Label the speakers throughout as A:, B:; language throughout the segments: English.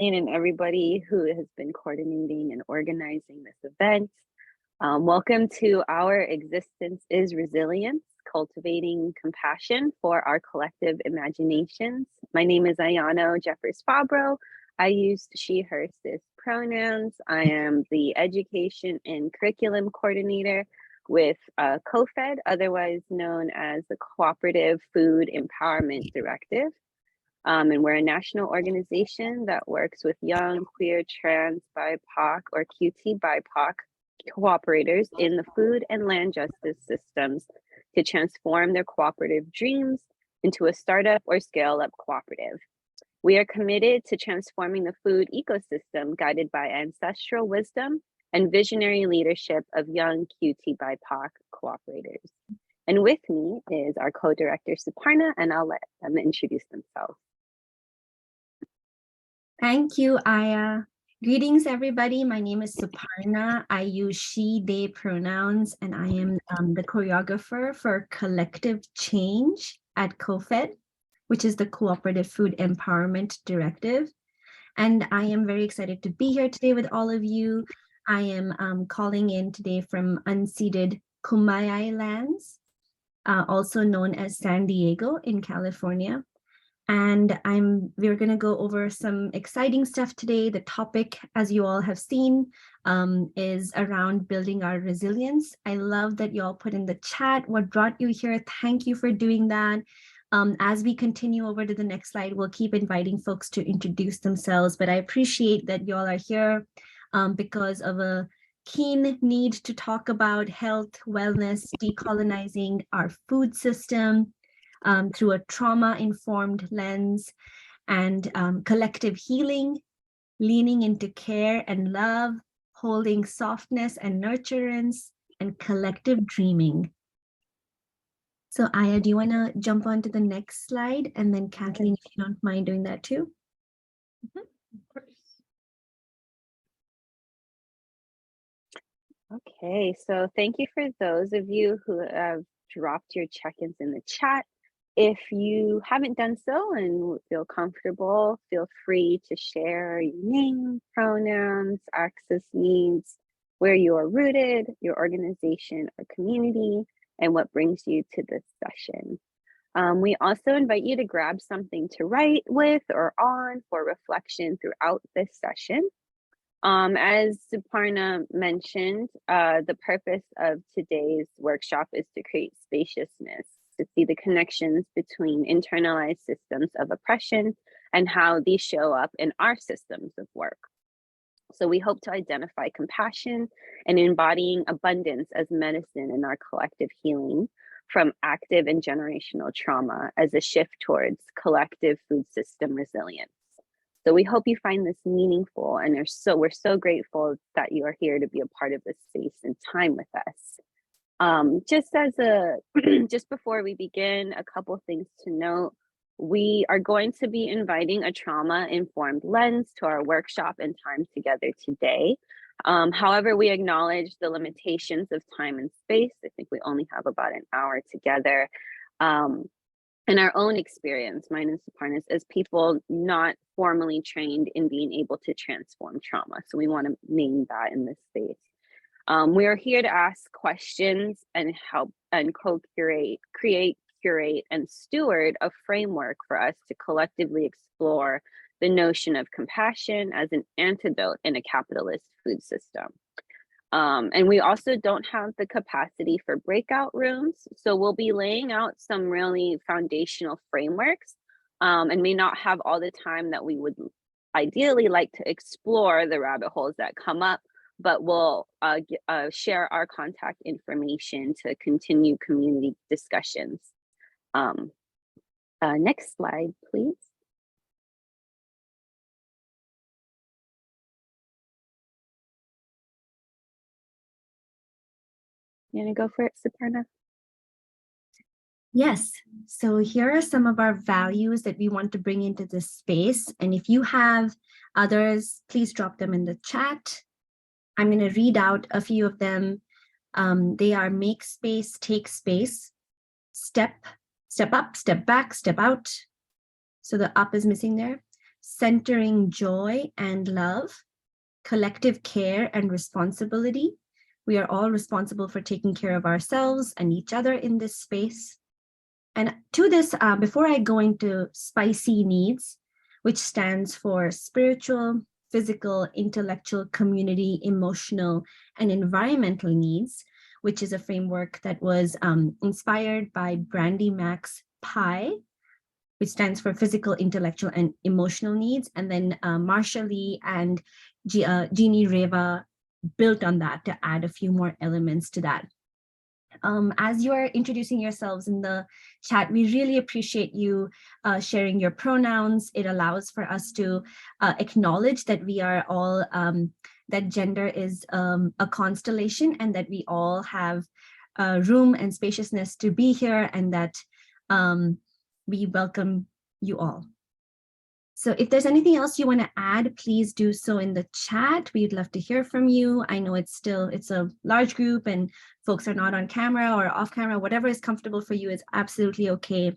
A: and everybody who has been coordinating and organizing this event. Welcome to Our Existence is Resilience, Cultivating Compassion for Our Collective Imaginations. My name is Ayano Jeffers-Fabro. I use she, her, cis pronouns. I am the Education and Curriculum Coordinator with COFED, otherwise known as the Cooperative Food Empowerment Directive. And we're a national organization that works with young, queer, trans, BIPOC, or QT BIPOC cooperators in the food and land justice systems to transform their cooperative dreams into a startup or scale-up cooperative. We are committed to transforming the food ecosystem guided by ancestral wisdom and visionary leadership of young QT BIPOC cooperators. And with me is our co-director, Suparna, and I'll let them introduce themselves.
B: Thank you, Aya. Greetings, everybody. My name is Suparna. I use she, they pronouns, and I am the choreographer for Collective Change at COFED, which is the Cooperative Food Empowerment Directive. And I am very excited to be here today with all of you. I am calling in today from unceded Kumeyaay lands, also known as San Diego in California. And we're going to go over some exciting stuff today. The topic, as you all have seen, is around building our resilience. I love that you all put in the chat what brought you here. Thank you for doing that. As we continue over to the next slide, we'll keep inviting folks to introduce themselves, but I appreciate that you all are here because of a keen need to talk about health, wellness, decolonizing our food system, through a trauma-informed lens, and collective healing, leaning into care and love, holding softness and nurturance, and collective dreaming. So Aya, do you want to jump on to the next slide? And then Kathleen, if you don't mind doing that too.
A: Of course. Okay, so thank you for those of you who have dropped your check-ins in the chat. If you haven't done so and feel comfortable, feel free to share your name, pronouns, access needs, where you are rooted, your organization or community, and what brings you to this session. We also invite you to grab something to write with or on for reflection throughout this session. As Suparna mentioned, the purpose of today's workshop is to create spaciousness, to see the connections between internalized systems of oppression and how these show up in our systems of work. So we hope to identify compassion and embodying abundance as medicine in our collective healing from active and generational trauma as a shift towards collective food system resilience. So we hope you find this meaningful, and we're so grateful that you are here to be a part of this space and time with us. Just before we begin, a couple things to note. We are going to be inviting a trauma-informed lens to our workshop and time together today. However, we acknowledge the limitations of time and space. I think we only have about an hour together. In our own experience, mine and Suparna's, as people not formally trained in being able to transform trauma. So we want to name that in this space. We are here to ask questions and help and co-curate, create, curate, and steward a framework for us to collectively explore the notion of compassion as an antidote in a capitalist food system. And we also don't have the capacity for breakout rooms. So we'll be laying out some really foundational frameworks and may not have all the time that we would ideally like to explore the rabbit holes that come up, but we'll share our contact information to continue community discussions. Next slide, please. You gonna go for it, Suparna?
B: Yes, so here are some of our values that we want to bring into this space. And if you have others, please drop them in the chat. I'm going to read out a few of them. They are make space, take space, step up, step back, step out. So the up is missing there. centering joy and love, collective care and responsibility. We are all responsible for taking care of ourselves and each other in this space. And to this, before I go into spicy needs, which stands for spiritual, physical, intellectual, community, emotional, and environmental needs, which is a framework that was inspired by Brandy Mack's PI, which stands for physical, intellectual, and emotional needs. And then Marsha Lee and Jeannie Reva built on that to add a few more elements to that. As you are introducing yourselves in the chat, we really appreciate you sharing your pronouns. It allows for us to acknowledge that we are all, that gender is a constellation, and that we all have room and spaciousness to be here, and that we welcome you all. So if there's anything else you want to add, please do so in the chat. We'd love to hear from you. I know it's a large group and folks are not on camera or off camera. Whatever is comfortable for you is absolutely okay.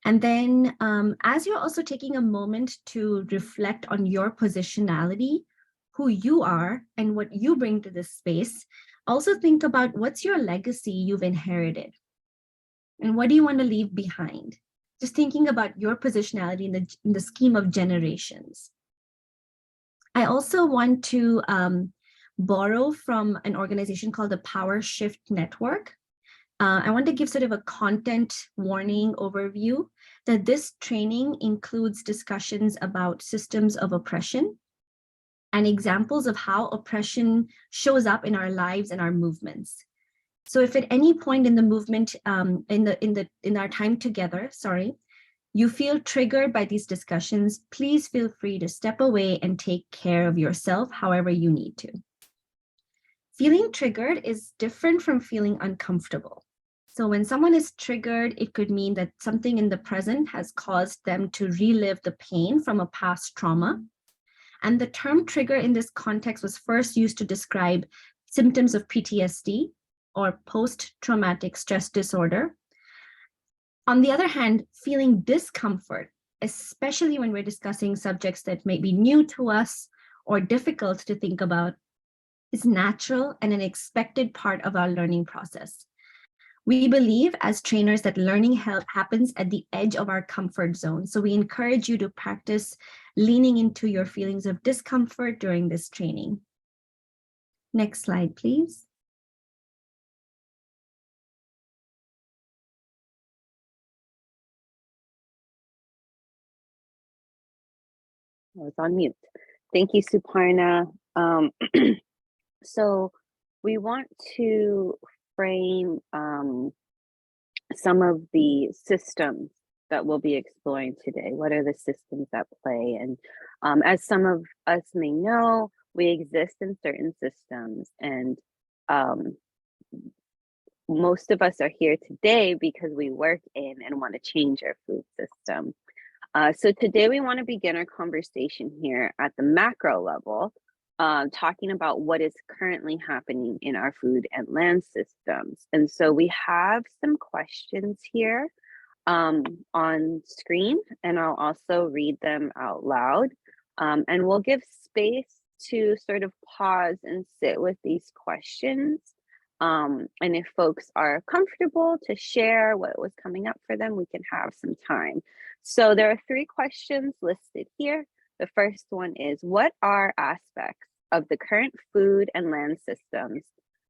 B: And then as you're also taking a moment to reflect on your positionality, who you are and what you bring to this space, also think about what's your legacy you've inherited and what do you want to leave behind? Just thinking about your positionality in the scheme of generations. I also want to borrow from an organization called the Power Shift Network. I want to give sort of a content warning overview that this training includes discussions about systems of oppression and examples of how oppression shows up in our lives and our movements. So if at any point in the movement, in our time together, you feel triggered by these discussions, please feel free to step away and take care of yourself however you need to. Feeling triggered is different from feeling uncomfortable. So when someone is triggered, it could mean that something in the present has caused them to relive the pain from a past trauma. And the term trigger in this context was first used to describe symptoms of PTSD, or post-traumatic stress disorder. On the other hand, feeling discomfort, especially when we're discussing subjects that may be new to us or difficult to think about, is natural and an expected part of our learning process. We believe as trainers that learning happens at the edge of our comfort zone. So we encourage you to practice leaning into your feelings of discomfort during this training. Next slide, please.
A: I was on mute. Thank you, Suparna. So we want to frame some of the systems that we'll be exploring today. What are the systems at play? And as some of us may know, we exist in certain systems, and most of us are here today because we work in and want to change our food system. So today we want to begin our conversation here at the macro level, talking about what is currently happening in our food and land systems. And so we have some questions here on screen, and I'll also read them out loud. And we'll give space to sort of pause and sit with these questions. And if folks are comfortable to share what was coming up for them, we can have some time. So there are 3 questions listed here. The first one is, what are aspects of the current food and land systems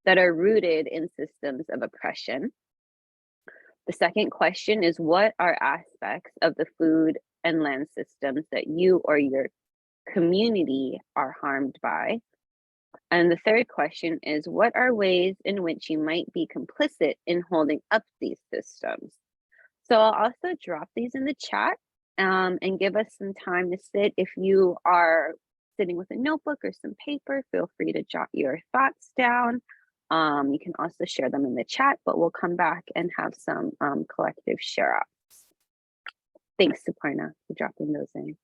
A: that are rooted in systems of oppression? The second question is, what are aspects of the food and land systems that you or your community are harmed by? And the third question is, what are ways in which you might be complicit in holding up these systems? So I'll also drop these in the chat and give us some time to sit. If you are sitting with a notebook or some paper, feel free to jot your thoughts down. You can also share them in the chat, but we'll come back and have some collective share ups. Thanks, Suparna, for dropping those in.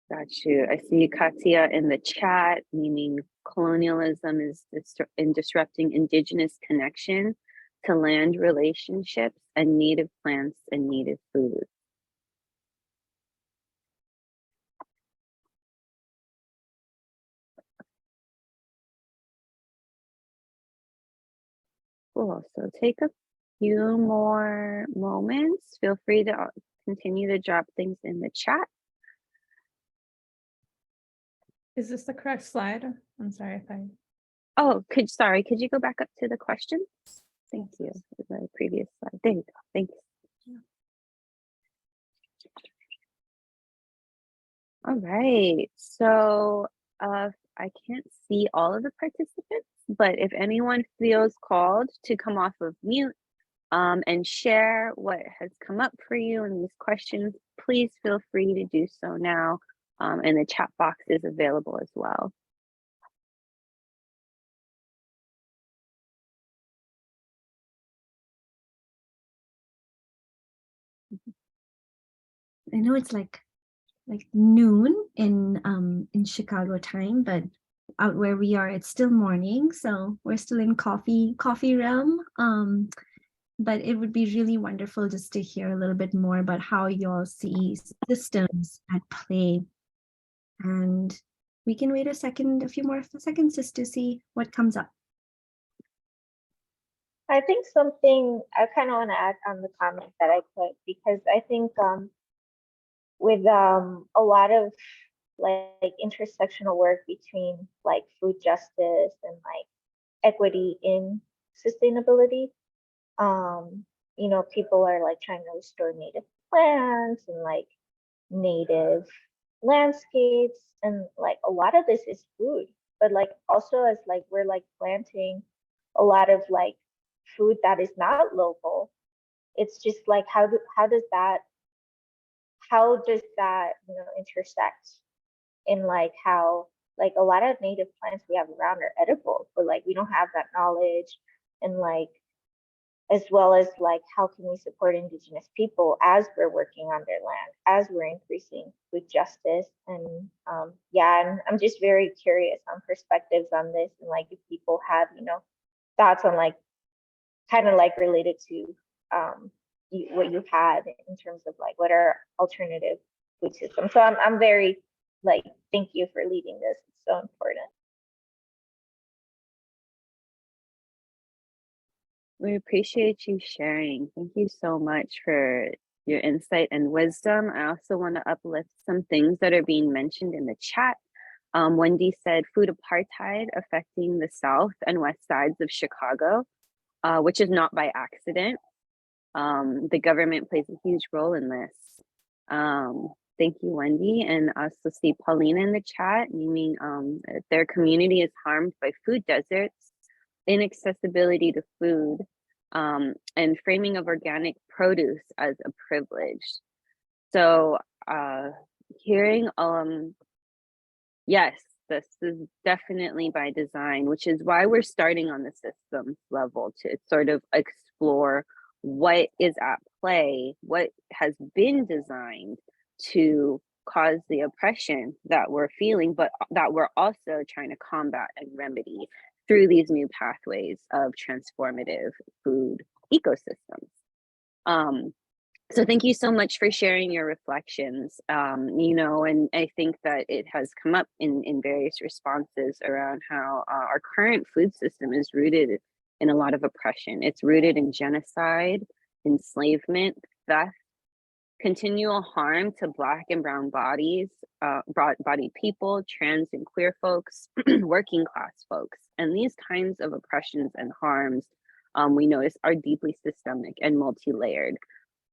A: Got you. I see Katia in the chat, meaning colonialism is in disrupting indigenous connection to land relationships and native plants and native food. Cool. So take a few more moments. Feel free to continue to drop things in the chat.
C: Is this the correct slide? I'm sorry if I...
A: Oh, could you go back up to the question? Thank you. The previous slide. There you go. Thanks.
C: Yeah.
A: All right. So I can't see all of the participants, but if anyone feels called to come off of mute and share what has come up for you in these questions, please feel free to do so now. And the chat box is available as well.
B: I know it's like noon in Chicago time, but out where we are, it's still morning, so we're still in coffee realm. But it would be really wonderful just to hear a little bit more about how y'all see systems at play. And we can wait a few more seconds just to see what comes up.
D: I think something I kind of want to add on the comment that I put, because I think with a lot of like intersectional work between like food justice and like equity in sustainability, you know, people are like trying to restore native plants and like native landscapes, and like a lot of this is food, but like also as like we're like planting a lot of like food that is not local. It's just like how does that you know intersect in like how like a lot of native plants we have around are edible, but like we don't have that knowledge, and like as well as like how can we support indigenous people as we're working on their land, as we're increasing food justice. And yeah, and I'm just very curious on perspectives on this, and like if people have you know thoughts on like kind of like related to what you had in terms of like what are alternative food systems. So I'm very like, thank you for leading this. It's so important.
A: We appreciate you sharing. Thank you so much for your insight and wisdom. I also want to uplift some things that are being mentioned in the chat. Wendy said food apartheid affecting the south and west sides of Chicago, which is not by accident. The government plays a huge role in this. Thank you, Wendy. And also see Paulina in the chat, meaning their community is harmed by food deserts, inaccessibility to food, and framing of organic produce as a privilege. So hearing, yes, this is definitely by design, which is why we're starting on the systems level to sort of explore what is at play, what has been designed to cause the oppression that we're feeling, but that we're also trying to combat and remedy through these new pathways of transformative food ecosystems. So thank you so much for sharing your reflections. You know, and I think that it has come up in various responses around how our current food system is rooted in a lot of oppression. It's rooted in genocide, enslavement, theft, continual harm to Black and brown bodies, bodied people, trans and queer folks, working class folks. And these kinds of oppressions and harms we notice are deeply systemic and multi-layered.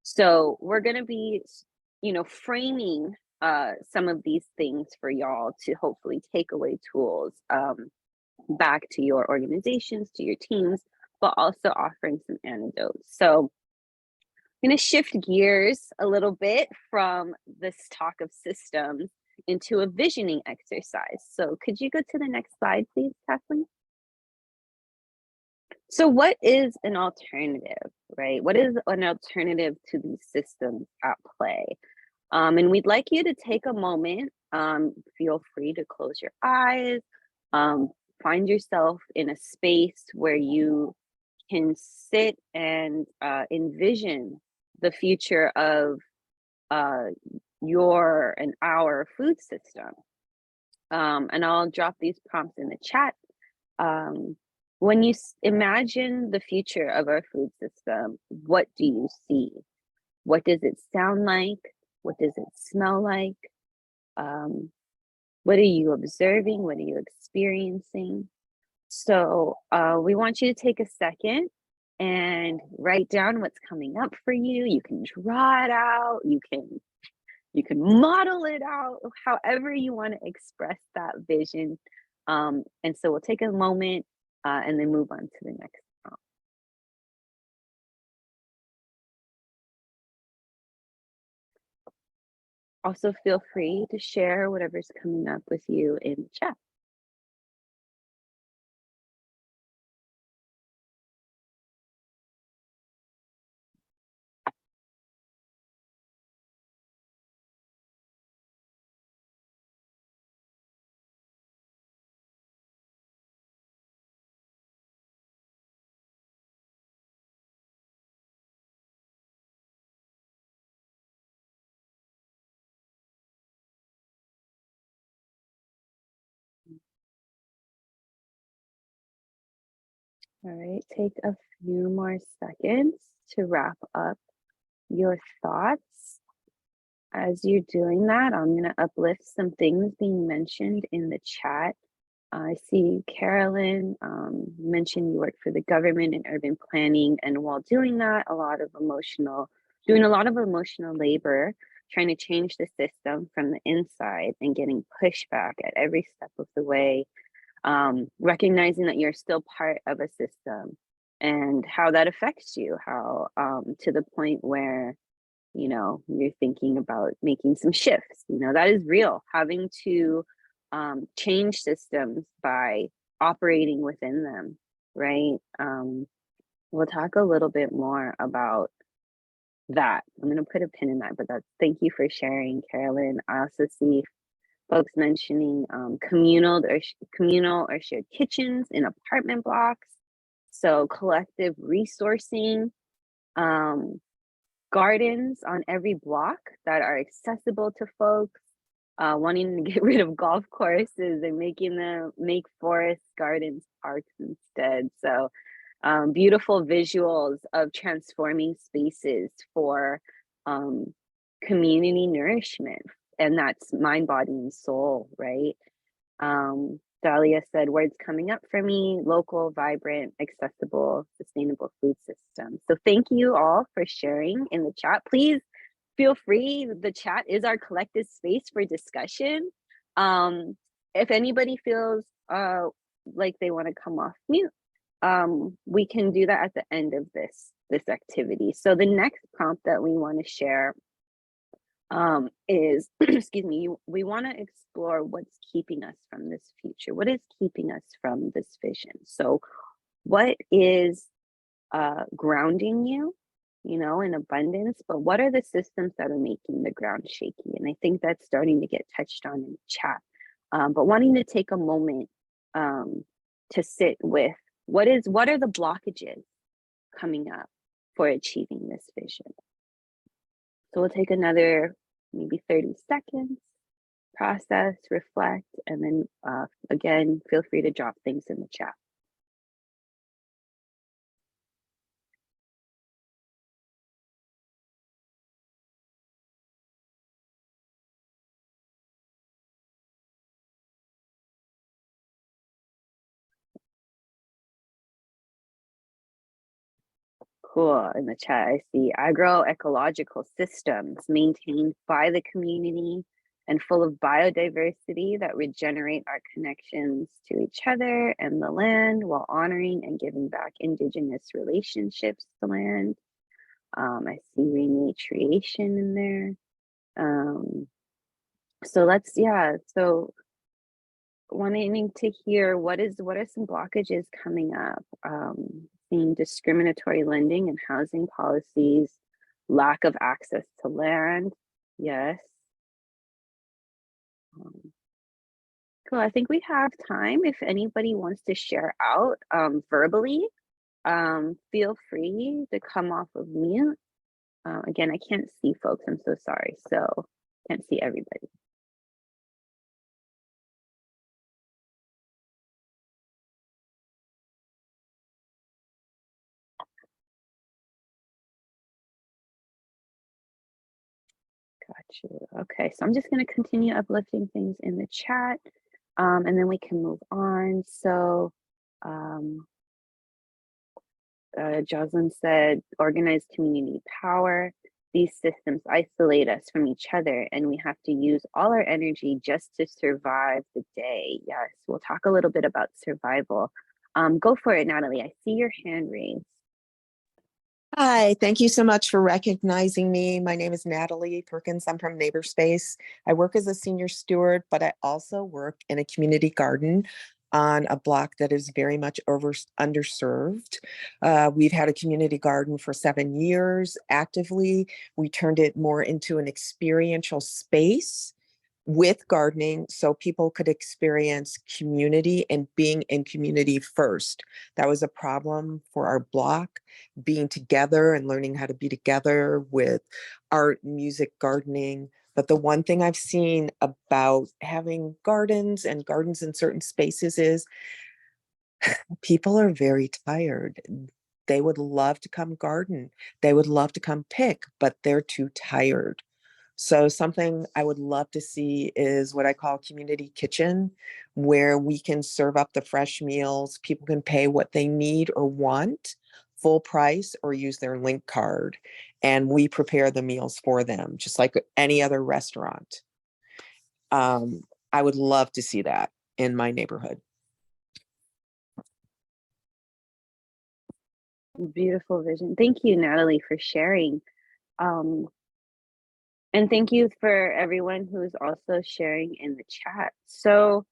A: So we're going to be, you know, framing some of these things for y'all to hopefully take away tools back to your organizations, to your teams, but also offering some antidotes. So I'm going to shift gears a little bit from this talk of systems into a visioning exercise. So could you go to the next slide, please, Kathleen? So what is an alternative, right? What is an alternative to these systems at play? And we'd like you to take a moment, feel free to close your eyes, find yourself in a space where you can sit and envision the future of your and our food system. And I'll drop these prompts in the chat. When you imagine the future of our food system, what do you see? What does it sound like? What does it smell like? What are you observing? What are you experiencing? So we want you to take a second and write down what's coming up for you. You can draw it out. You can model it out, however you want to express that vision. And so we'll take a moment and then move on to the next prompt. Also, feel free to share whatever's coming up with you in the chat. All right, take a few more seconds to wrap up your thoughts. As you're doing that, I'm going to uplift some things being mentioned in the chat. I see Carolyn mentioned you work for the government in urban planning, and while doing that, doing a lot of emotional labor, trying to change the system from the inside and getting pushback at every step of the way. Recognizing that you're still part of a system and how that affects you, how to the point where, you're thinking about making some shifts, that is real. Having to change systems by operating within them, right? We'll talk a little bit more about that. I'm going to put a pin in that, but thank you for sharing, Carolyn. I also see folks mentioning communal or shared kitchens in apartment blocks. So collective resourcing, gardens on every block that are accessible to folks, wanting to get rid of golf courses and make forests, gardens, parks instead. So beautiful visuals of transforming spaces for community nourishment. And that's mind, body, and soul, right? Dahlia said, words coming up for me: local, vibrant, accessible, sustainable food system. So thank you all for sharing in the chat. Please feel free. The chat is our collective space for discussion. If anybody feels like they want to come off mute, we can do that at the end of this activity. So the next prompt that we want to share is, excuse me, we want to explore what's keeping us from this future. What is keeping us from this vision? So what is grounding you, in abundance, but what are the systems that are making the ground shaky? And I think that's starting to get touched on in the chat. But wanting to take a moment to sit with what are the blockages coming up for achieving this vision? So we'll take another maybe 30 seconds, process, reflect, and then again, feel free to drop things in the chat. Cool. In the chat, I see agroecological systems maintained by the community and full of biodiversity that regenerate our connections to each other and the land while honoring and giving back indigenous relationships to land. I see rematriation in there. So wanting to hear what are some blockages coming up. Seeing discriminatory lending and housing policies, lack of access to land, Yes. Cool. I think we have time if anybody wants to share out verbally. Feel free to come off of mute. Again, I can't see folks. I'm so sorry. So can't see everybody. Got you. Okay, so I'm just going to continue uplifting things in the chat, and then we can move on. So, Jocelyn said, organized community power. These systems isolate us from each other, and we have to use all our energy just to survive the day. Yes, we'll talk a little bit about survival. Go for it, Natalie. I see your hand raised.
E: Hi, thank you so much for recognizing me. My name is Natalie Perkins. I'm from Neighborspace. I work as a senior steward, but I also work in a community garden on a block that is very much underserved. We've had a community garden for 7 years actively. We turned it more into an experiential space with gardening so people could experience community and being in community first. That was a problem for our block, being together and learning how to be together with art, music, gardening. But the one thing I've seen about having gardens and gardens in certain spaces is people are very tired. They would love to come garden. They would love to come pick, but they're too tired. So something I would love to see is what I call community kitchen, where we can serve up the fresh meals. People can pay what they need or want, full price, or use their link card. And we prepare the meals for them, just like any other restaurant. I would love to see that in my neighborhood.
A: Beautiful vision. Thank you, Natalie, for sharing. And thank you for everyone who's also sharing in the chat. So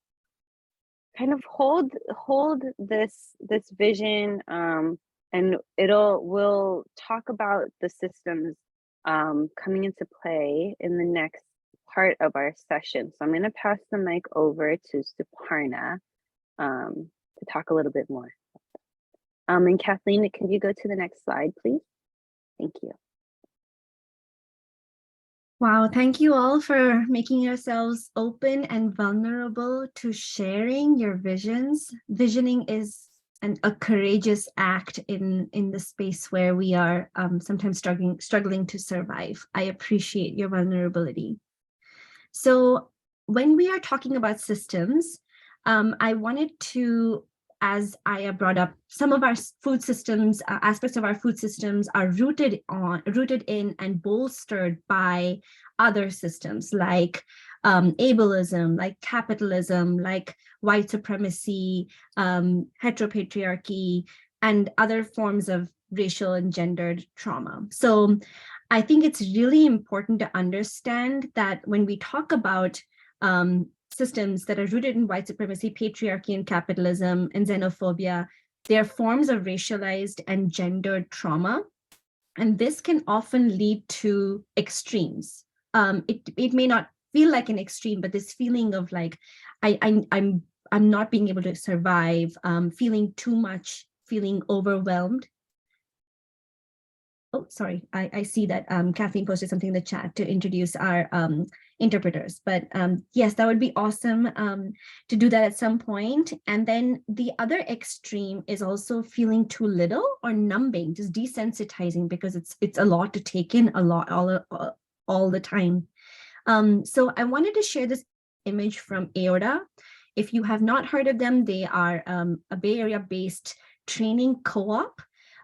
A: kind of hold this vision, and we'll talk about the systems coming into play in the next part of our session. So I'm going to pass the mic over to Suparna to talk a little bit more. And Kathleen, could you go to the next slide, please? Thank you.
B: Wow, thank you all for making yourselves open and vulnerable to sharing your visions. Visioning is a courageous act in the space where we are sometimes struggling to survive. I appreciate your vulnerability. So when we are talking about systems, I wanted to, as Aya brought up, some of our food systems, aspects of our food systems are rooted in and bolstered by other systems like ableism, like capitalism, like white supremacy, heteropatriarchy, and other forms of racial and gendered trauma. So I think it's really important to understand that when we talk about systems that are rooted in white supremacy, patriarchy, and capitalism, and xenophobia, they are forms of racialized and gendered trauma. And this can often lead to extremes. It may not feel like an extreme, but this feeling of like, I'm not being able to survive, feeling too much, feeling overwhelmed. Oh, sorry, I see that Kathleen posted something in the chat to introduce our interpreters, but yes, that would be awesome to do that at some point. And then the other extreme is also feeling too little or numbing, just desensitizing, because it's a lot to take in, all the time. So I wanted to share this image from Aorta. If you have not heard of them, they are a Bay Area based training co-op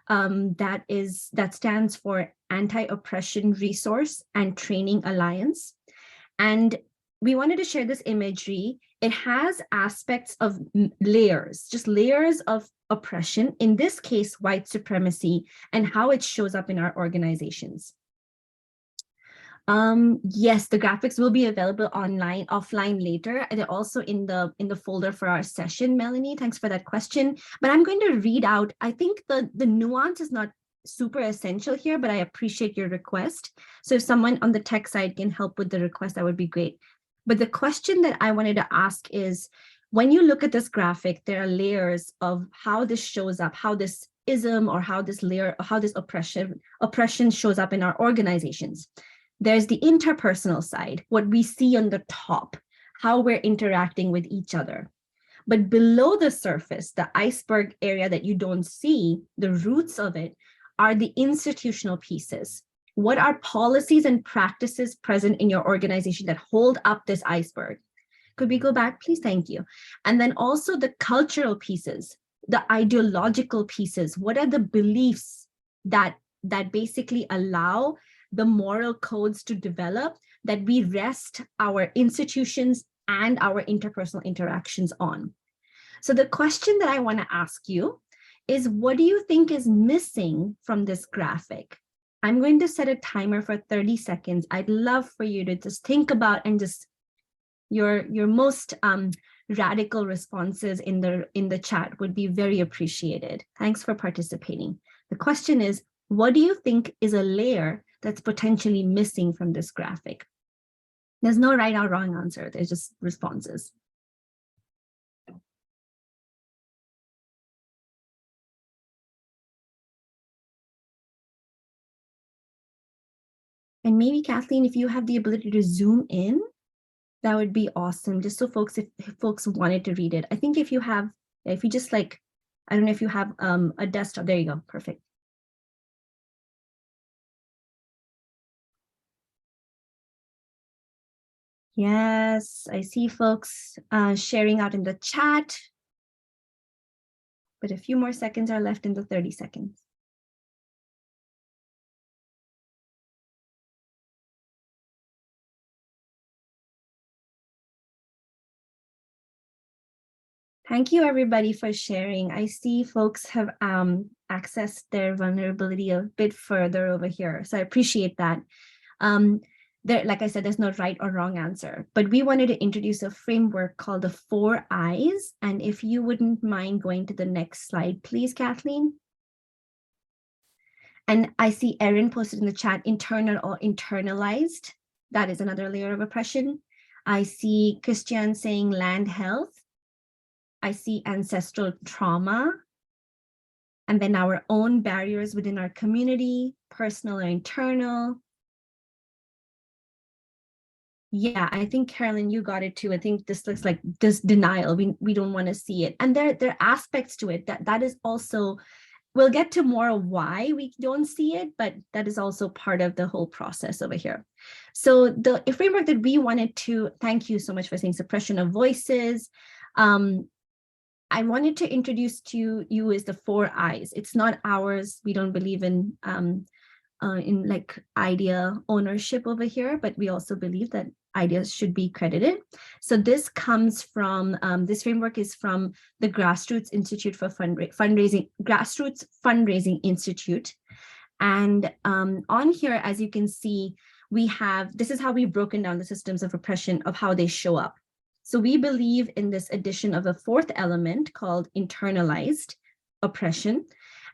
B: that stands for Anti-Oppression Resource and Training Alliance. And we wanted to share this imagery. It has aspects of layers, just layers of oppression, in this case, white supremacy, and how it shows up in our organizations. Yes, the graphics will be available offline later. They're also in the folder for our session, Melanie. Thanks for that question. But I'm going to read out, I think the nuance is not super essential here, but I appreciate your request. So if someone on the tech side can help with the request, that would be great. But the question that I wanted to ask is, when you look at this graphic, there are layers of how this shows up, how this ism or how this layer, how this oppression shows up in our organizations. There's the interpersonal side, what we see on the top, how we're interacting with each other. But below the surface, the iceberg area that you don't see, the roots of it, are the institutional pieces. What are policies and practices present in your organization that hold up this iceberg? Could we go back, please? Thank you. And then also the cultural pieces, the ideological pieces. What are the beliefs that basically allow the moral codes to develop that we rest our institutions and our interpersonal interactions on? So the question that I want to ask you is, what do you think is missing from this graphic? I'm going to set a timer for 30 seconds. I'd love for you to just think about and just your most radical responses in the chat would be very appreciated. Thanks for participating. The question is, what do you think is a layer that's potentially missing from this graphic? There's no right or wrong answer. There's just responses. And maybe Kathleen, if you have the ability to zoom in, that would be awesome. Just so if folks wanted to read it. I think if you just like, I don't know if you have a desktop, there you go, perfect. Yes, I see folks sharing out in the chat, but a few more seconds are left in the 30 seconds. Thank you, everybody, for sharing. I see folks have accessed their vulnerability a bit further over here, so I appreciate that. Like I said, there's no right or wrong answer, but we wanted to introduce a framework called the 4 I's. And if you wouldn't mind going to the next slide, please, Kathleen. And I see Erin posted in the chat, internal or internalized. That is another layer of oppression. I see Christian saying land health. I see ancestral trauma, and then our own barriers within our community, personal or internal. Yeah, I think, Carolyn, you got it too. I think this looks like this denial. We don't want to see it. And there are aspects to it that is also, we'll get to more why we don't see it, but that is also part of the whole process over here. So the framework that we wanted to, thank you so much for saying suppression of voices. I wanted to introduce to you is the 4 I's. It's not ours. We don't believe in like idea ownership over here, but we also believe that ideas should be credited. So this comes from, this framework is from the Grassroots Institute for Fundraising, Grassroots Fundraising Institute. And on here, as you can see, we have, this is how we've broken down the systems of oppression of how they show up. So we believe in this addition of a 4th element called internalized oppression.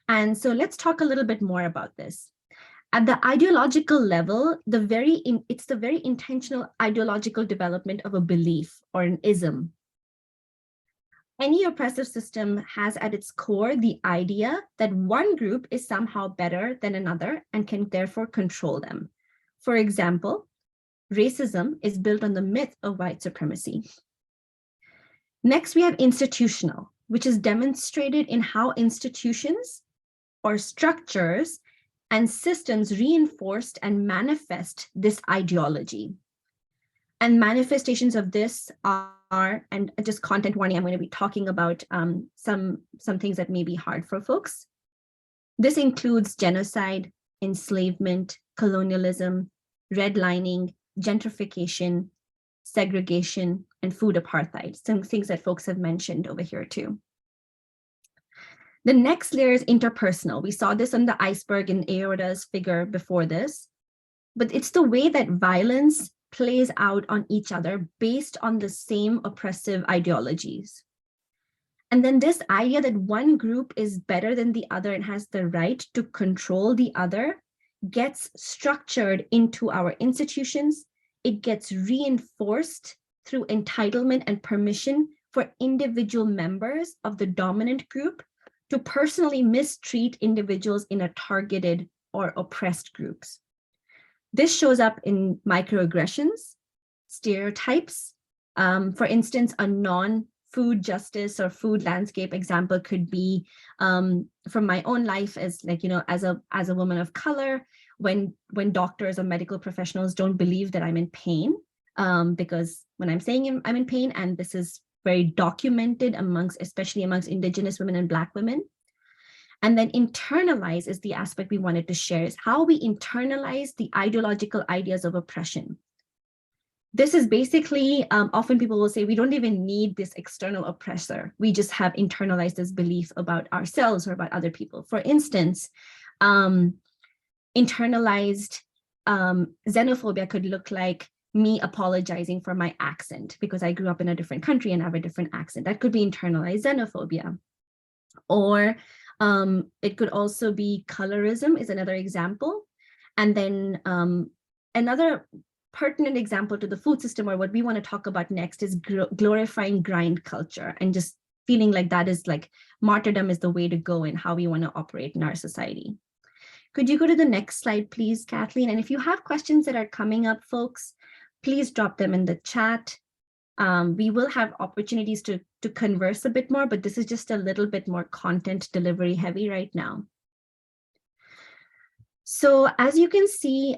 B: And so let's talk a little bit more about this. At the ideological level, it's the very intentional ideological development of a belief or an ism. Any oppressive system has at its core the idea that one group is somehow better than another and can therefore control them. For example, racism is built on the myth of white supremacy. Next, we have institutional, which is demonstrated in how institutions or structures and systems reinforced and manifest this ideology. And manifestations of this are, and just content warning, I'm going to be talking about some things that may be hard for folks. This includes genocide, enslavement, colonialism, redlining, gentrification, segregation, and food apartheid, some things that folks have mentioned over here too. The next layer is interpersonal. We saw this on the iceberg in Aorta's figure before this, but it's the way that violence plays out on each other based on the same oppressive ideologies. And then this idea that one group is better than the other and has the right to control the other gets structured into our institutions. It gets reinforced through entitlement and permission for individual members of the dominant group to personally mistreat individuals in a targeted or oppressed groups. This shows up in microaggressions, stereotypes. For instance, a non-food justice or food landscape example could be from my own life as as a woman of color, when doctors or medical professionals don't believe that I'm in pain, because when I'm saying I'm in pain, and this is very documented especially amongst Indigenous women and Black women. And then internalize is the aspect we wanted to share, is how we internalize the ideological ideas of oppression. This is basically, often people will say, we don't even need this external oppressor. We just have internalized this belief about ourselves or about other people. For instance, internalized xenophobia could look like me apologizing for my accent because I grew up in a different country and have a different accent. That could be internalized xenophobia. Or it could also be colorism is another example. And then another pertinent example to the food system, or what we want to talk about next, is glorifying grind culture and just feeling like that is like martyrdom is the way to go in how we want to operate in our society. Could you go to the next slide, please, Kathleen? And if you have questions that are coming up, folks, please drop them in the chat. We will have opportunities to converse a bit more, but this is just a little bit more content delivery heavy right now. So as you can see,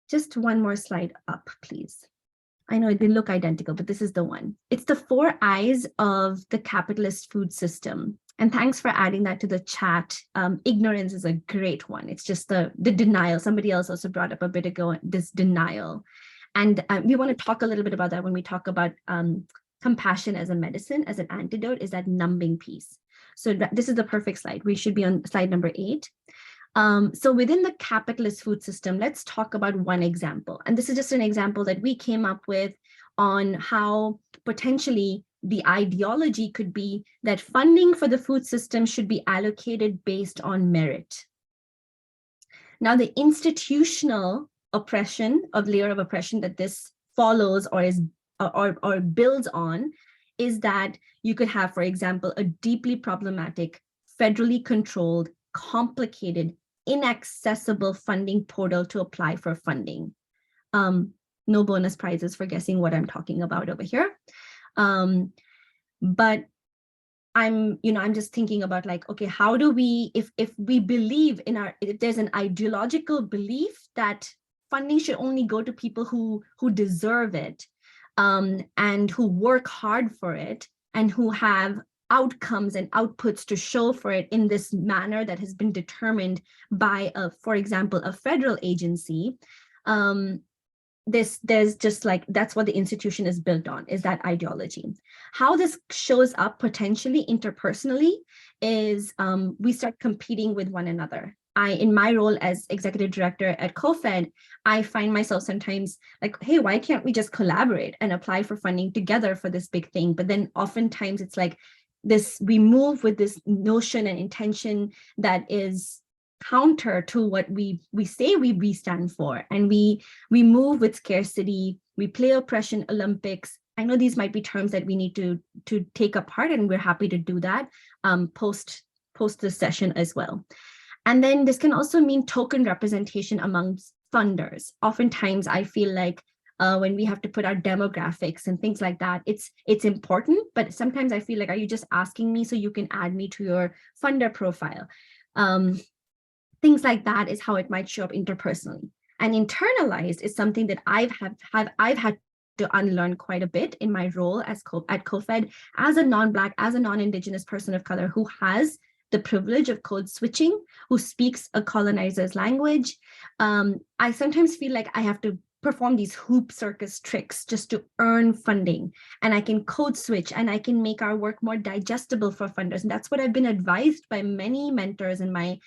B: just one more slide up, please. I know it didn't look identical, but this is the one. It's the 4 eyes of the capitalist food system. And thanks for adding that to the chat. Ignorance is a great one. It's just the denial. Somebody else also brought up a bit ago, this denial. And we want to talk a little bit about that when we talk about compassion as a medicine, as an antidote, is that numbing piece. So this is the perfect slide. We should be on slide number 8. So within the capitalist food system, let's talk about one example. And this is just an example that we came up with on how potentially the ideology could be that funding for the food system should be allocated based on merit. Now, the institutional oppression of layer of oppression that this follows or is or builds on is that you could have, for example, a deeply problematic, federally controlled, complicated, inaccessible funding portal to apply for funding. No bonus prizes for guessing what I'm talking about over here. But I'm just thinking about like, okay, how do we, if we believe in if there's an ideological belief that funding should only go to people who deserve it, and who work hard for it, and who have outcomes and outputs to show for it in this manner that has been determined by, for example, a federal agency, there's just like, that's what the institution is built on, is that ideology. How this shows up potentially interpersonally is we start competing with one another. In my role as executive director at CoFed, I find myself sometimes like, hey, why can't we just collaborate and apply for funding together for this big thing? But then oftentimes it's like this, we move with this notion and intention that is counter to what we say we stand for. And we move with scarcity, we play oppression Olympics. I know these might be terms that we need to take apart, and we're happy to do that post this session as well. And then this can also mean token representation amongst funders. Oftentimes I feel like when we have to put our demographics and things like that, it's important, but sometimes I feel like, are you just asking me so you can add me to your funder profile? Things like that is how it might show up interpersonally. And internalized is something that I've had to unlearn quite a bit in my role at CoFed as a non-Black, as a non-Indigenous person of color who has the privilege of code switching, who speaks a colonizer's language. I sometimes feel like I have to perform these hoop circus tricks just to earn funding, and I can code switch and I can make our work more digestible for funders. And that's what I've been advised by many mentors in my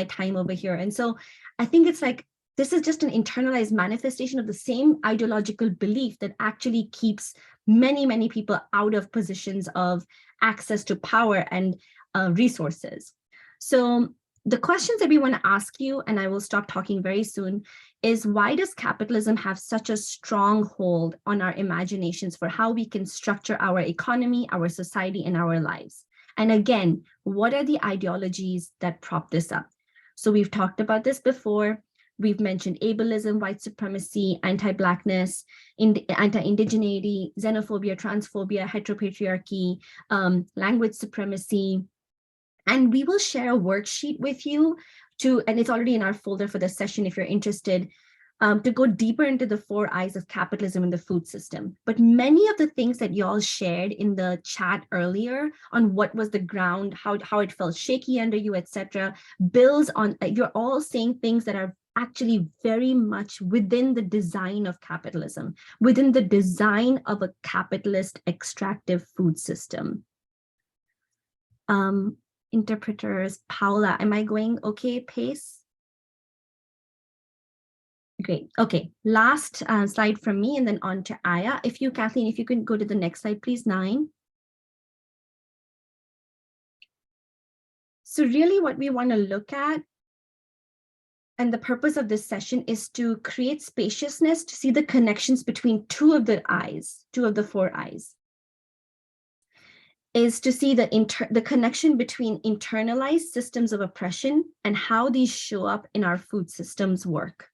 B: time over here. And so I think it's like, this is just an internalized manifestation of the same ideological belief that actually keeps many people out of positions of access to power and resources. So the questions that we want to ask you, and I will stop talking very soon, is why does capitalism have such a strong hold on our imaginations for how we can structure our economy, our society, and our lives? And again, what are the ideologies that prop this up? So we've talked about this before. We've mentioned ableism, white supremacy, anti-Blackness, anti-indigeneity, xenophobia, transphobia, heteropatriarchy, language supremacy. And we will share a worksheet with you and it's already in our folder for the session if you're interested, to go deeper into the 4 eyes of capitalism in the food system. But many of the things that y'all shared in the chat earlier on what was the ground, how it felt shaky under you, etc., builds on, you're all saying things that are actually very much within the design of capitalism, within the design of a capitalist extractive food system. Interpreters, Paula, am I going okay pace? Great. Okay, last slide from me and then on to Aya. Kathleen, if you can go to the next slide, please, 9. So really what we want to look at, and the purpose of this session, is to create spaciousness to see the connections between 2 of the eyes, 2 of the 4 eyes. Is to see the connection between internalized systems of oppression and how these show up in our food systems work.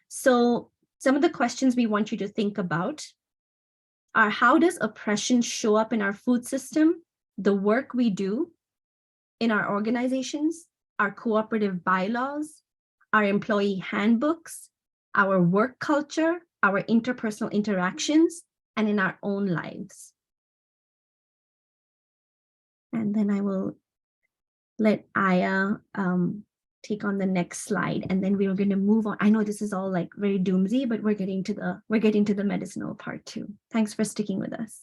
B: So some of the questions we want you to think about are, how does oppression show up in our food system, the work we do in our organizations, our cooperative bylaws, our employee handbooks, our work culture, our interpersonal interactions, and in our own lives. And then I will let Aya take on the next slide, and then we are going to move on. I know this is all like very doomsy, but we're getting to the medicinal part too. Thanks for sticking with us.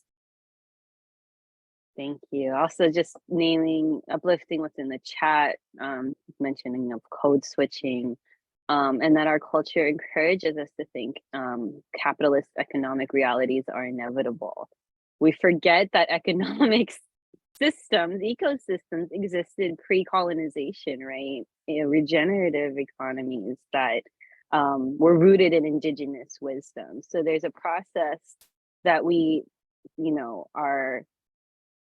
A: Thank you. Also, just uplifting what's in the chat, mentioning of code switching, and that our culture encourages us to think capitalist economic realities are inevitable. We forget that economics ecosystems existed pre-colonization, right? Regenerative economies that were rooted in indigenous wisdom. So there's a process that we, are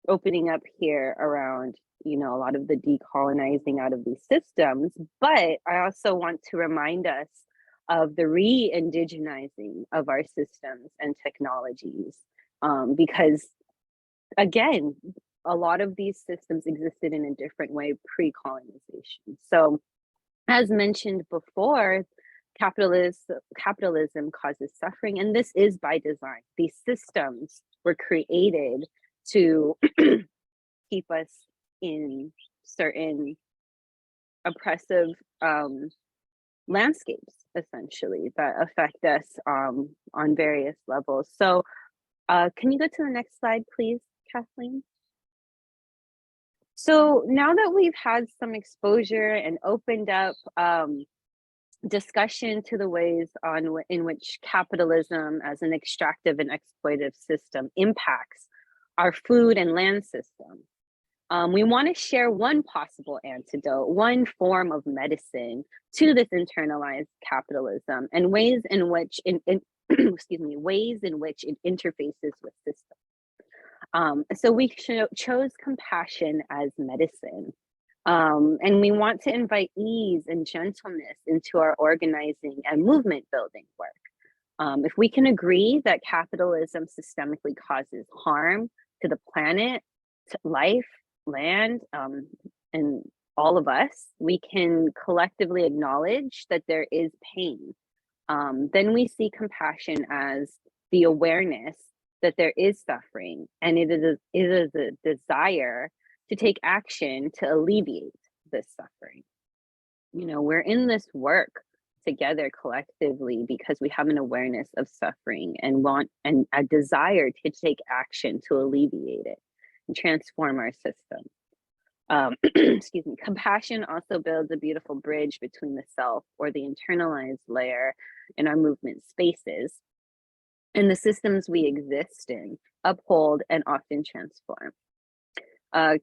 A: opening up here around, a lot of the decolonizing out of these systems. But I also want to remind us of the re-indigenizing of our systems and technologies, because again, a lot of these systems existed in a different way pre-colonization. So as mentioned before, capitalism causes suffering, and this is by design. These systems were created to keep us in certain oppressive landscapes, essentially, that affect us on various levels. So can you go to the next slide, please, Kathleen? So now that we've had some exposure and opened up discussion to the ways in which capitalism as an extractive and exploitative system impacts our food and land system, we want to share one possible antidote, one form of medicine to this internalized capitalism, and ways in which ways in which it interfaces with systems. So we chose compassion as medicine. And we want to invite ease and gentleness into our organizing and movement building work. If we can agree that capitalism systemically causes harm to the planet, to life, land, and all of us, we can collectively acknowledge that there is pain. Then we see compassion as the awareness that there is suffering, and it is a desire to take action to alleviate this suffering. We're in this work together collectively because we have an awareness of suffering and a desire to take action to alleviate it and transform our system. Compassion also builds a beautiful bridge between the self, or the internalized layer, in our movement spaces, and the systems we exist in, uphold, and often transform.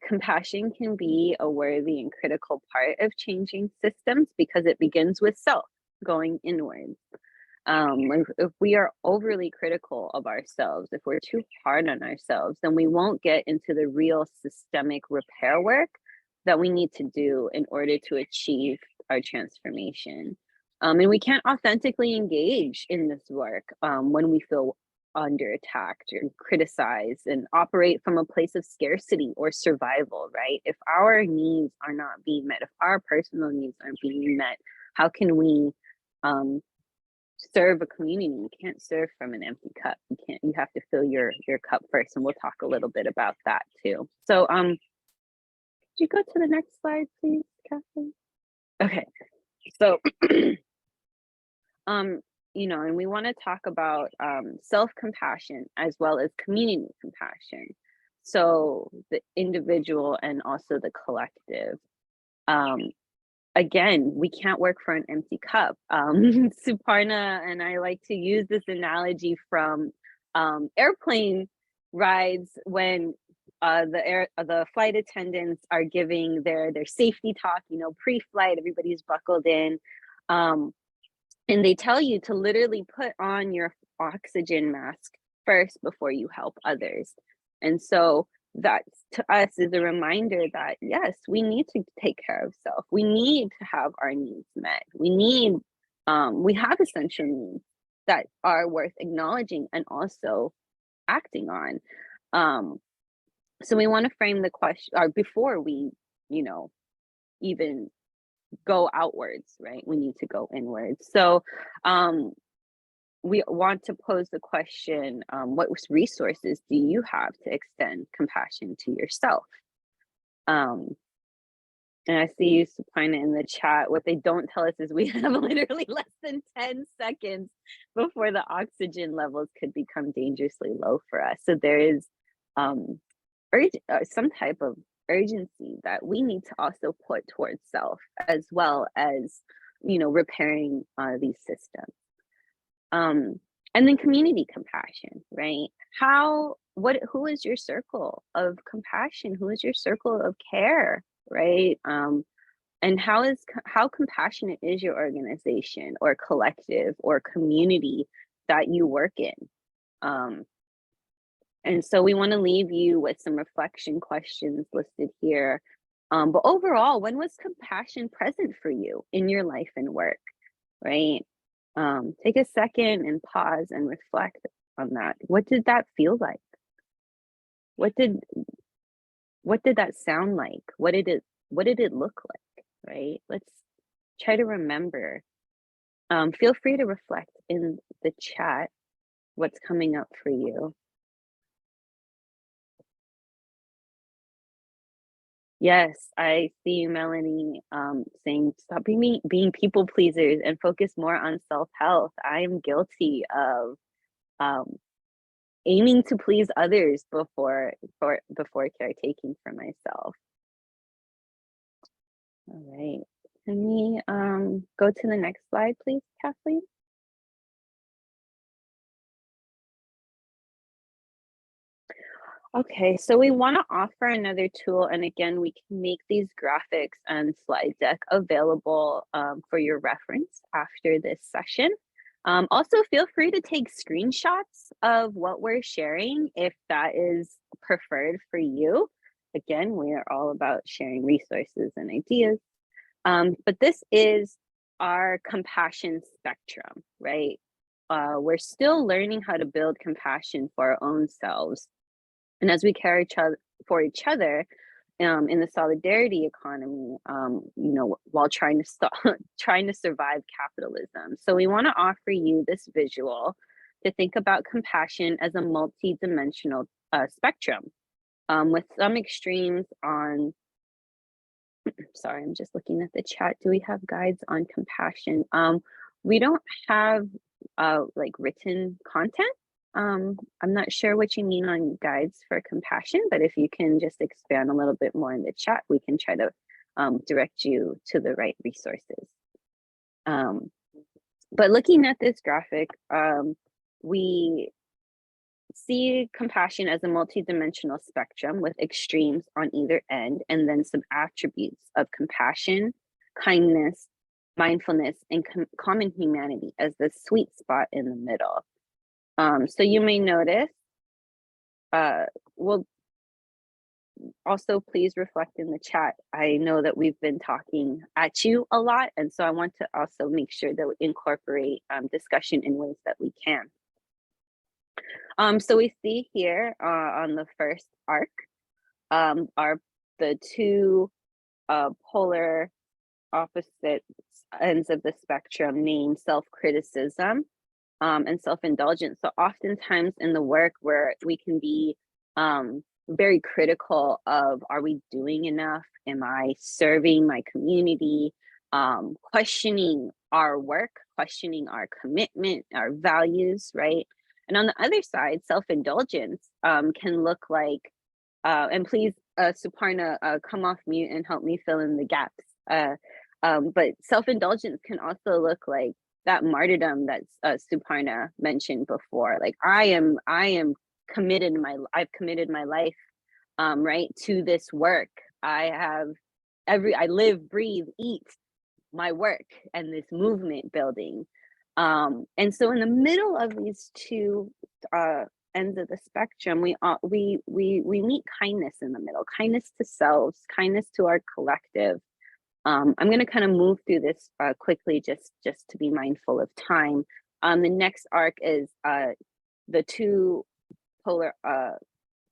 A: Compassion can be a worthy and critical part of changing systems because it begins with self, going inwards. If we are overly critical of ourselves, if we're too hard on ourselves, then we won't get into the real systemic repair work that we need to do in order to achieve our transformation. And we can't authentically engage in this work when we feel under attacked or criticized and operate from a place of scarcity or survival, right? If our needs are not being met, if our personal needs aren't being met, how can we serve a community? You can't serve from an empty cup. You have to fill your cup first, and we'll talk a little bit about that too. So could you go to the next slide, please, Kathleen? Okay, so you know, and we want to talk about self-compassion as well as community compassion. So the individual and also the collective. Again, we can't work for an empty cup. Suparna and I like to use this analogy from airplane rides when the flight attendants are giving their safety talk, you know, pre-flight, everybody's buckled in. And they tell you to literally put on your oxygen mask first before you help others. And so that to us is a reminder that yes, we need to take care of self. We need to have our needs met. We have essential needs that are worth acknowledging and also acting on. So we want to frame the question, or before we, you know, even go outwards, right? We need to go inwards. So we want to pose the question, what resources do you have to extend compassion to yourself? And I see you, Supina, in the chat. What they don't tell us is we have literally less than 10 seconds before the oxygen levels could become dangerously low for us. So there is some type of urgency that we need to also put towards self, as well as, you know, repairing these systems. And then community compassion, right? Who is your circle of compassion? Who is your circle of care, right? And how compassionate is your organization or collective or community that you work in? And so we want to leave you with some reflection questions listed here. But overall, when was compassion present for you in your life and work, right? Take a second and pause and reflect on that. What did that feel like? What did that sound like? What did it look like, right? Let's try to remember. Feel free to reflect in the chat what's coming up for you. Yes, I see you, Melanie, saying stop being people pleasers and focus more on self-health. I am guilty of aiming to please others before caretaking for myself. All right, can we go to the next slide, please, Kathleen? Okay, so we want to offer another tool, and again, we can make these graphics and slide deck available for your reference after this session. Also, feel free to take screenshots of what we're sharing if that is preferred for you. Again, we are all about sharing resources and ideas. But this is our compassion spectrum, right? We're still learning how to build compassion for our own selves. And as we care for each other in the solidarity economy, you know, while trying to survive capitalism. So we want to offer you this visual to think about compassion as a multi-dimensional spectrum with some extremes on. Sorry, I'm just looking at the chat. Do we have guides on compassion? We don't have like written content. I'm not sure what you mean on guides for compassion, but if you can just expand a little bit more in the chat, we can try to direct you to the right resources. But looking at this graphic, we see compassion as a multidimensional spectrum with extremes on either end, and then some attributes of compassion, kindness, mindfulness, and common humanity as the sweet spot in the middle. So you may notice, well, also please reflect in the chat. I know that we've been talking at you a lot, and so I want to also make sure that we incorporate discussion in ways that we can. So we see here on the first arc are the two polar opposite ends of the spectrum named self-criticism and self-indulgence. So oftentimes in the work where we can be very critical of, are we doing enough? Am I serving my community? Questioning our work, questioning our commitment, our values, right? And on the other side, self-indulgence can look like, and please, Suparna, come off mute and help me fill in the gaps. But self-indulgence can also look like that martyrdom that Suparna mentioned before. Like I am committed I've committed my life, right, to this work. I live, breathe, eat my work and this movement building. And so in the middle of these two ends of the spectrum, we meet kindness in the middle, kindness to selves, kindness to our collective. I'm going to kind of move through this quickly just to be mindful of time. The next arc is the two polar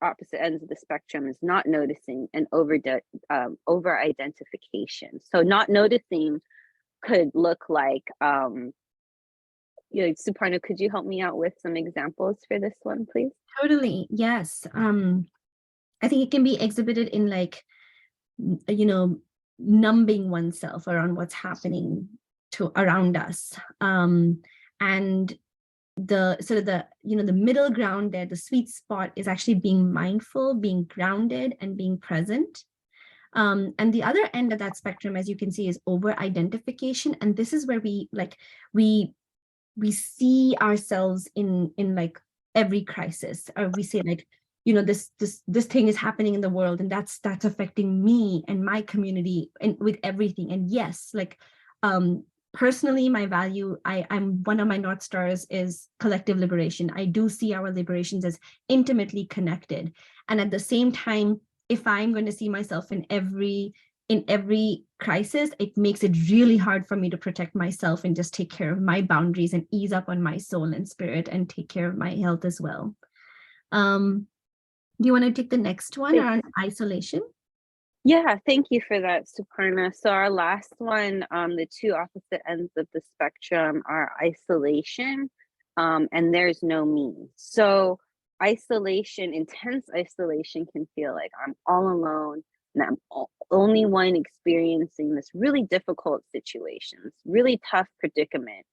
A: opposite ends of the spectrum is not noticing and over identification. So not noticing could look like, Suparna, could you help me out with some examples for this one, please?
B: Totally, yes. I think it can be exhibited in like, numbing oneself around what's happening around us. And the sort of the middle ground there, the sweet spot is actually being mindful, being grounded, and being present. And the other end of that spectrum, as you can see, is over identification. And this is where we see ourselves in like every crisis, or we say like, this thing is happening in the world, and that's affecting me and my community and with everything. And yes, like personally, my value, I'm one of my North Stars is collective liberation. I do see our liberations as intimately connected. And at the same time, if I'm going to see myself in every crisis, it makes it really hard for me to protect myself and just take care of my boundaries and ease up on my soul and spirit and take care of my health as well. Do you want to take the next one on isolation?
A: Yeah, thank you for that, Suparna. So our last one, the two opposite ends of the spectrum are isolation, and there's no me. So isolation, intense isolation can feel like I'm all alone and I'm only one experiencing this really difficult situations, really tough predicament,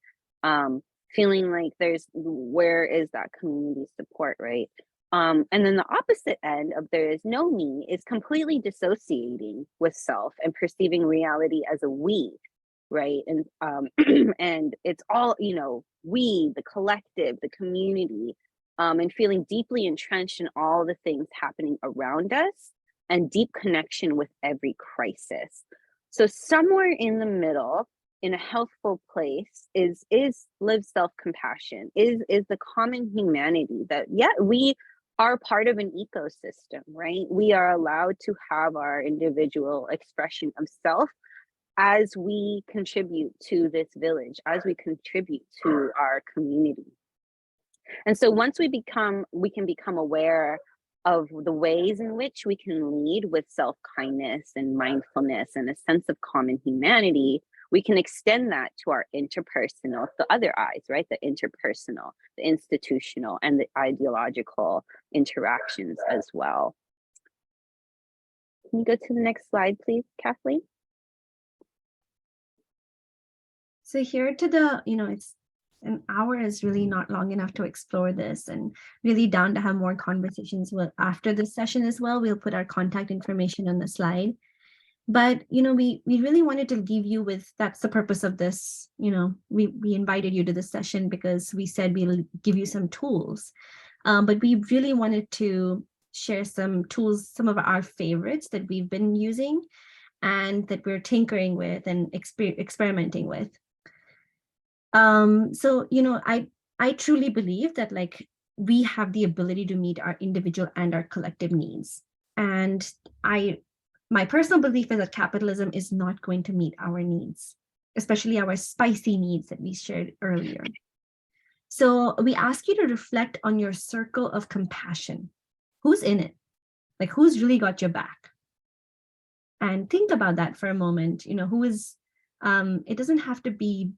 A: feeling like where is that community support, right? And then the opposite end of there is no me is completely dissociating with self and perceiving reality as a we, right? And and it's all, we, the collective, the community, and feeling deeply entrenched in all the things happening around us and deep connection with every crisis. So somewhere in the middle, in a healthful place, is live self-compassion, is the common humanity that, we are part of an ecosystem, right? We are allowed to have our individual expression of self as we contribute to this village, as we contribute to our community. And so once we can become aware of the ways in which we can lead with self-kindness and mindfulness and a sense of common humanity, we can extend that to our interpersonal, the other eyes, right? The interpersonal, the institutional, and the ideological interactions as well. Can you go to the next slide, please, Kathleen?
B: So here it's an hour is really not long enough to explore this, and really down to have more conversations after this session as well. We'll put our contact information on the slide. But, we really wanted to leave you with, that's the purpose of this. We invited you to this session because we said we'll give you some tools. But we really wanted to share some tools, some of our favorites that we've been using and that we're tinkering with and experimenting with. So, I truly believe that like we have the ability to meet our individual and our collective needs. And my personal belief is that capitalism is not going to meet our needs, especially our spicy needs that we shared earlier. So we ask you to reflect on your circle of compassion. Who's in it? Like who's really got your back? And think about that for a moment. Who is, it doesn't have to be,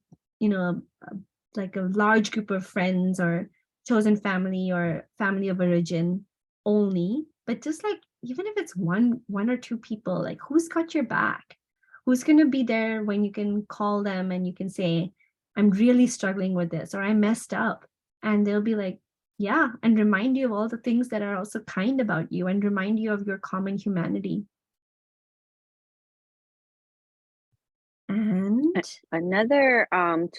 B: like a large group of friends or chosen family or family of origin only, but just like, even if it's one or two people, like who's got your back? Who's going to be there when you can call them and you can say, I'm really struggling with this, or I messed up. And they'll be like, yeah, and remind you of all the things that are also kind about you and remind you of your common humanity. And
A: another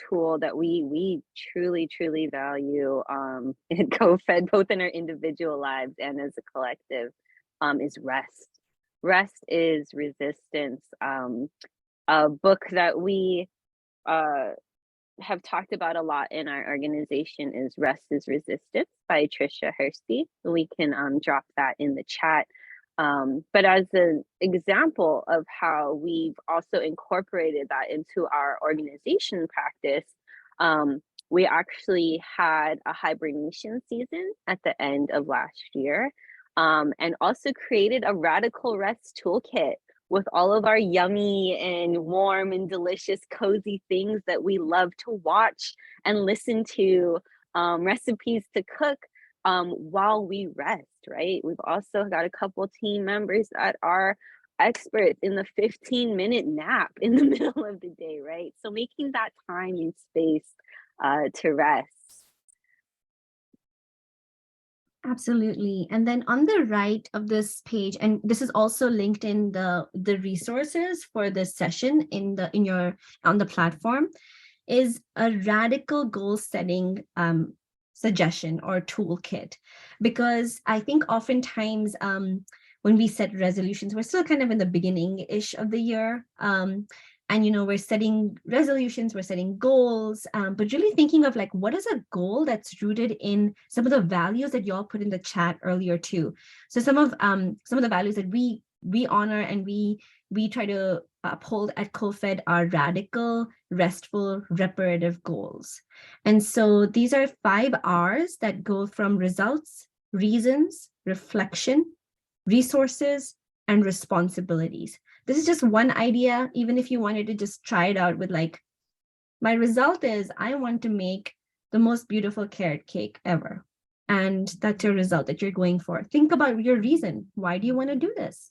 A: tool that we truly value in co-fed, both in our individual lives and as a collective, is rest. Rest is resistance. A book that we have talked about a lot in our organization is Rest is Resistance by Tricia Hersey. We can drop that in the chat. But as an example of how we've also incorporated that into our organization practice, we actually had a hibernation season at the end of last year, and also created a radical rest toolkit with all of our yummy and warm and delicious cozy things that we love to watch and listen to, recipes to cook while we rest, right? We've also got a couple team members that are experts in the 15-minute nap in the middle of the day, right? So making that time and space to rest.
B: absolutely. And then on the right of this page, and this is also linked in the resources for this session on the platform, is a radical goal setting suggestion or toolkit. Because I think oftentimes when we set resolutions, we're still kind of in the beginning-ish of the year. And we're setting resolutions, we're setting goals, but really thinking of like, what is a goal that's rooted in some of the values that y'all put in the chat earlier too. So some of the values that we honor and we try to uphold at CoFed are radical, restful, reparative goals. And so these are 5 R's that go from results, reasons, reflection, resources, and responsibilities. This is just one idea, even if you wanted to just try it out with like, my result is I want to make the most beautiful carrot cake ever. And that's your result that you're going for. Think about your reason. Why do you want to do this?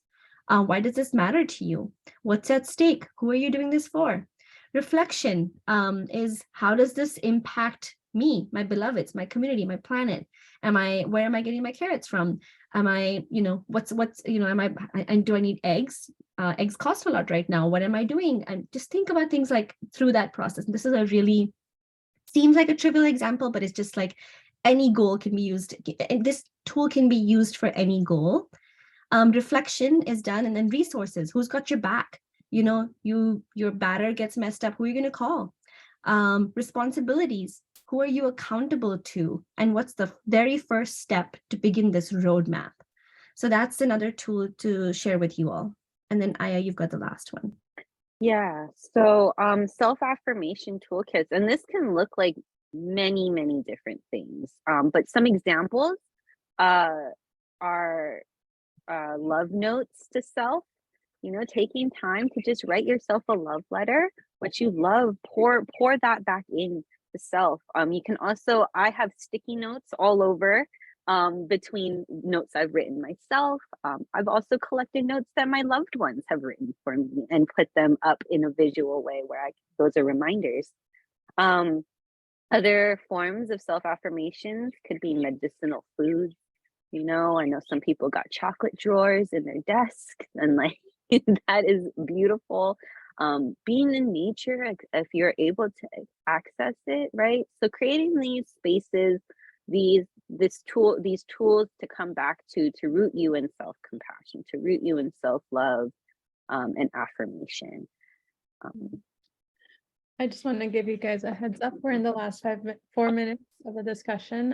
B: Why does this matter to you? What's at stake? Who are you doing this for? Reflection is, how does this impact me, my beloveds, my community, my planet? Where am I getting my carrots from? Am I, do I need eggs? Eggs cost a lot right now. What am I doing? And just think about things like through that process. And this is seems like a trivial example, but it's just like any goal can be used. And this tool can be used for any goal. Reflection is done, and then resources. Who's got your back? Your batter gets messed up. Who are you going to call? Responsibilities. Who are you accountable to? And what's the very first step to begin this roadmap? So that's another tool to share with you all. And then Aya, you've got the last one.
A: Yeah, so self-affirmation toolkits, and this can look like many different things. But some examples are love notes to self, taking time to just write yourself a love letter, what you love, pour that back in the self. You can also, I have sticky notes all over between notes I've written myself. I've also collected notes that my loved ones have written for me and put them up in a visual way where those are reminders. Other forms of self-affirmations could be medicinal foods. I know some people got chocolate drawers in their desk, and like that is beautiful. Being in nature, if you're able to access it, right? So creating these spaces, these these tools to come back to root you in self-compassion, to root you in self-love, and affirmation.
C: I just want to give you guys a heads up. We're in the last 4 minutes of the discussion.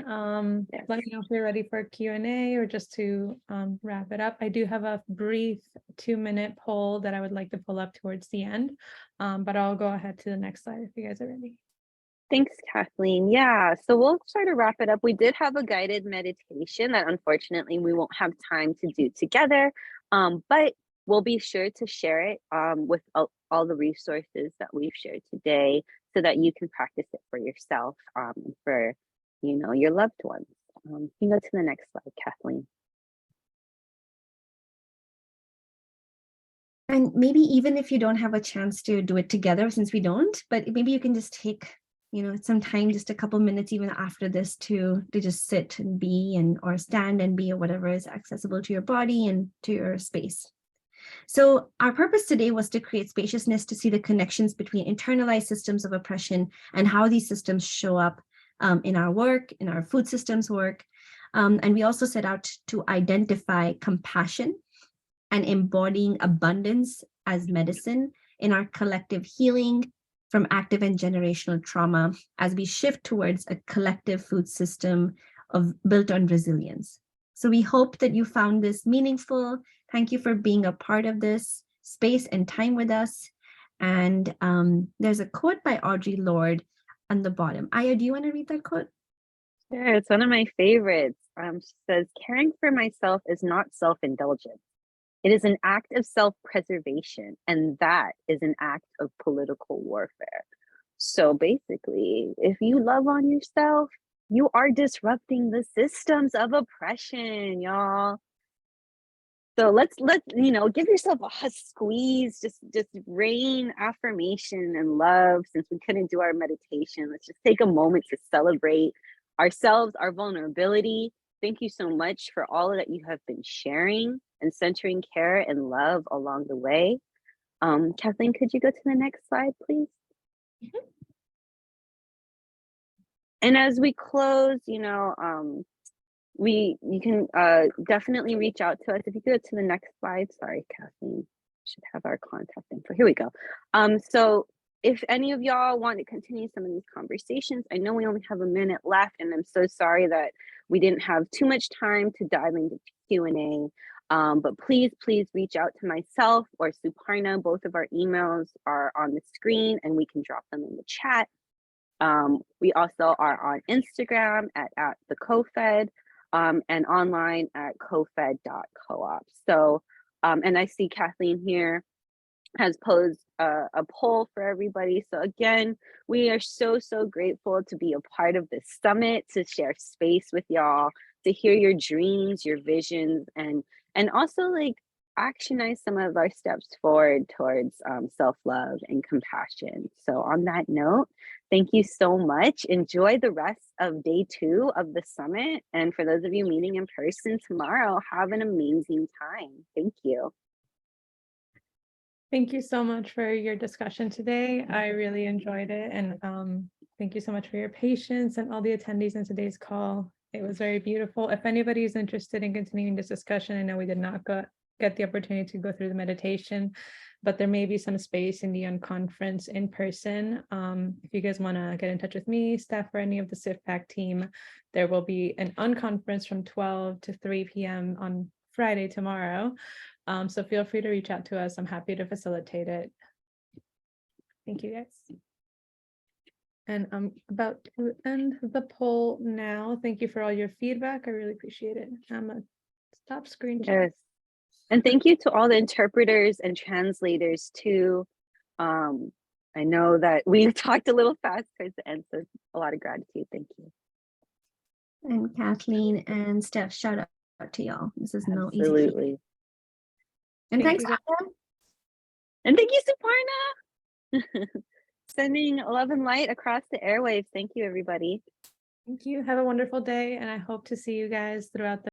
A: Yes.
C: Let me know if you're ready for a Q&A or just to wrap it up. I do have a brief 2-minute poll that I would like to pull up towards the end, but I'll go ahead to the next slide if you guys are ready.
A: Thanks, Kathleen. Yeah, so we'll try to wrap it up. We did have a guided meditation that unfortunately we won't have time to do together, but we'll be sure to share it with all the resources that we've shared today so that you can practice it for yourself, for your loved ones. You can go to the next slide, Kathleen.
B: And maybe even if you don't have a chance to do it together, since we don't, but maybe you can just take some time, just a couple minutes even after this to just sit and be or stand and be, or whatever is accessible to your body and to your space. So our purpose today was to create spaciousness to see the connections between internalized systems of oppression and how these systems show up in our work, in our food systems work. And we also set out to identify compassion and embodying abundance as medicine in our collective healing from active and generational trauma as we shift towards a collective food system built on resilience. So we hope that you found this meaningful. Thank you for being a part of this space and time with us. And there's a quote by Audre Lorde on the bottom. Aya, do you want to read that quote?
A: Sure, it's one of my favorites. She says, "Caring for myself is not self-indulgence. It is an act of self-preservation, and that is an act of political warfare." So basically, if you love on yourself, you are disrupting the systems of oppression, y'all. So let's give yourself a squeeze, just rain affirmation and love. Since we couldn't do our meditation, let's just take a moment to celebrate ourselves, our vulnerability. Thank you so much for all that you have been sharing and centering care and love along the way. Kathleen, could you go to the next slide, please?
B: Mm-hmm.
A: And as we close, you can definitely reach out to us. If you go to the next slide, sorry, Kathleen, should have our contact info. Here we go. So if any of y'all want to continue some of these conversations, I know we only have a minute left, and I'm so sorry that we didn't have too much time to dive into Q&A. But please reach out to myself or Suparna. Both of our emails are on the screen and we can drop them in the chat. We also are on Instagram at the CoFed and online at cofed.coop. So, and I see Kathleen here has posed a poll for everybody. So again, we are so grateful to be a part of this summit, to share space with y'all, to hear your dreams, your visions, and also like actionize some of our steps forward towards self-love and compassion. So on that note, thank you so much. Enjoy the rest of day 2 of the summit. And for those of you meeting in person tomorrow, have an amazing time. Thank you.
C: Thank you so much for your discussion today. I really enjoyed it. And thank you so much for your patience and all the attendees in today's call. It was very beautiful. If anybody is interested in continuing this discussion, I know we did not get the opportunity to go through the meditation, but there may be some space in the unconference in person. If you guys want to get in touch with me, Steph, or any of the SIFPAC team, there will be an unconference from 12 to 3 p.m. on Friday tomorrow. So feel free to reach out to us. I'm happy to facilitate it. Thank you, guys. And I'm about to end the poll now. Thank you for all your feedback. I really appreciate it. I'm gonna stop screen sharing.
A: Yes. And thank you to all the interpreters and translators too. I know that we talked a little fast towards the end, so a lot of gratitude. Thank you.
B: And Kathleen and Steph, shout out to y'all. This is no easy.
A: Absolutely.
B: And
C: Thank
B: thanks,
C: you.
B: Aya.
A: And thank you, Suparna. Sending love and light across the airwaves. Thank you, everybody.
C: Thank you. Have a wonderful day. And I hope to see you guys throughout the